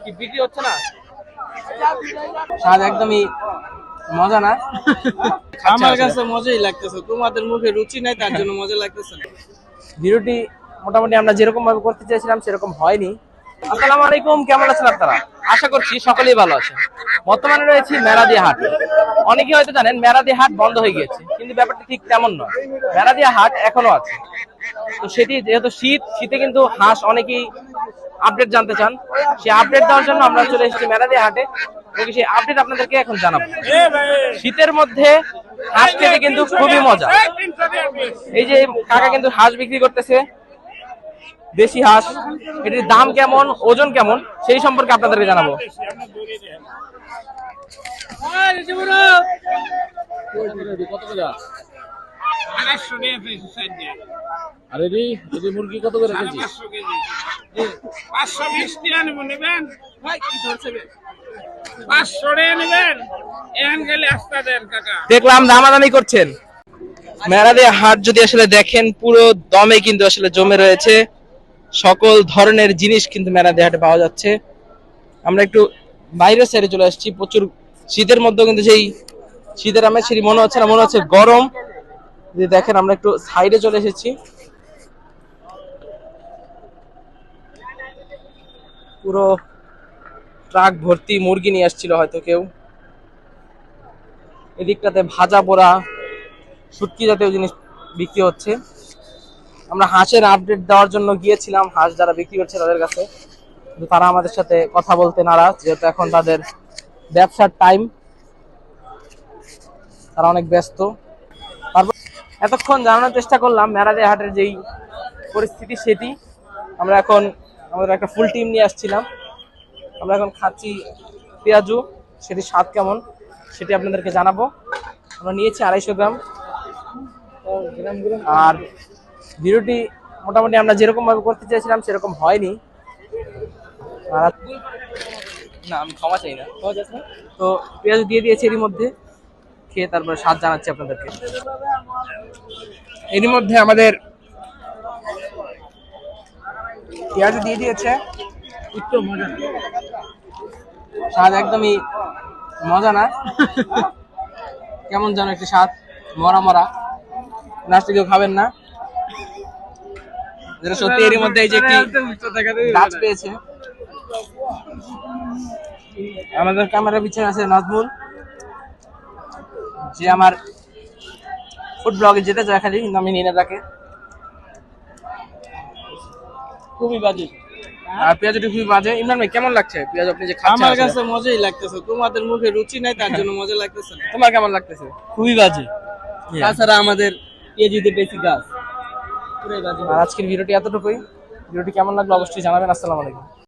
কি বিক্রি হচ্ছে না? স্বাদ একদমই মজা না। আমার কাছে মজাই লাগতেছে, তোমাদের মুখে রুচি নাই তার জন্য মজা লাগতেছে না। ভিডিওটি মোটামুটি আমরা যেরকম ভাবে করতে চেয়েছিলাম সেরকম হয়নি। আসসালামু আলাইকুম, কেমন আছেন আপনারা? আশা করছি সকলেই ভালো আছেন। বর্তমানে রয়েছি মেরাদিয়া হাট। অনেকে হয়তো জানেন মেরাদিয়া হাট বন্ধ হয়ে গিয়েছে, কিন্তু ব্যাপারটা ঠিক তেমন নয়। মেরাদিয়া হাট এখনো আছে। তো সেটি যেহেতু শীতে কিন্তু হাঁস অনেকেই আপডেট জানতে চান, সেই আপডেট দেওয়ার জন্য আমরা চলে এসেছি মেরাদিয়া হাটে। সেই আপডেট আপনাদেরকে এখন জানাবো। শীতের মধ্যে হাঁস খেতে কিন্তু খুবই মজা। এই যে কাকা কিন্তু হাঁস বিক্রি করতেছে, দেশি হাঁস। এটির দাম কেমন, ওজন কেমন, সেই সম্পর্কে আপনাদেরকে জানাবো। আরে রে, এই মুরগি কত করে কেজি? 520 টাকা নেবেন? 500 টাকা নেবেন? এখন গেলে আস্তা দেন কাকা। দেখলাম দামাদামি করছেন। মেরাদিয়া হাট যদি আসলে দেখেন, পুরো দমে কিন্তু আসলে জমে রয়েছে। সকল ধরনের জিনিস কিন্তু মেরাদিয়া হাটে পাওয়া যাচ্ছে। আমরা একটু বাইরের সাইডে চলে আসছি। প্রচুর শীতের মধ্যে কিন্তু সেই শীতের আমেজ সেটি মনে হচ্ছে না, মনে হচ্ছে গরম। যদি দেখেন আমরা একটু সাইডে চলে এসেছি। পুরো ট্রাক ভর্তি মুরগি নিয়ে আসছিল হয়তো কেউ। এদিকটাতে ভাজা পোড়া শুটকি জাতীয় জিনিস বিক্রি হচ্ছে। আমরা হাঁসের আপডেট দেওয়ার জন্য গিয়েছিলাম হাঁস যারা বিক্রি করছে তাদের কাছে, কিন্তু তারা আমাদের সাথে কথা বলতে নারাজ, যেহেতু এখন তাদের ব্যবসার টাইম, তারা অনেক ব্যস্ত। তারপর এতক্ষণ জানানোর চেষ্টা করলাম মেরাদিয়া হাটের যেই পরিস্থিতি সেটি। আমরা এখন আমাদের একটা ফুল টিম নিয়ে আসছিলাম। আমরা এখন খাচ্ছি পেঁয়াজু, সেটি স্বাদ কেমন সেটি আপনাদেরকে জানাবো। আমরা নিয়েছি 250 গ্রাম। আর ভিডিওটি মোটামুটি আমরা যেরকম ভাবে করতে চেয়েছিলাম সেরকম হয়নি। না, আমি ক্ষমা চাই না। তো পেঁয়াজ দিয়ে দিয়েছি এরই মধ্যে, খেয়ে তারপরে স্বাদ জানাচ্ছি আপনাদেরকে। এরই মধ্যে আমাদের পেঁয়াজ দিয়ে দিয়েছে, একটু মজা, স্বাদ একদমই মজা না। কেমন যেন একটি স্বাদ, মরা মরা। নাস্তা কেউ খাবেন না, যেটা সত্যি। এরই মধ্যে এই যে একটি গাছ পেয়েছে। আমাদের ক্যামেরার পিছনে আছে নাজমুল, যে আমার ফুড ব্লগে যেতে চায় খালি, কিন্তু আমি নিয়ে না তাকে। খুবই বাজে। আর পেঁয়াজটি খুবই বাজে। ইমরান ভাই, কেমন লাগছে পেঁয়াজ আপনি যে খাচ্ছেন? আমার কাছে মজাই লাগতেছে, তোমাদের মুখে রুচি নাই তার জন্য মজা লাগতেছে না। তোমার কেমন লাগতেছে? খুবই বাজে। তাছাড়া আমাদের পেঁয়াজিতে বেশি গাছ। আর আজকের ভিডিওটি এতটুকুই। ভিডিওটি কেমন লাগলো অবশ্যই জানাবেন। আসসালামু আলাইকুম।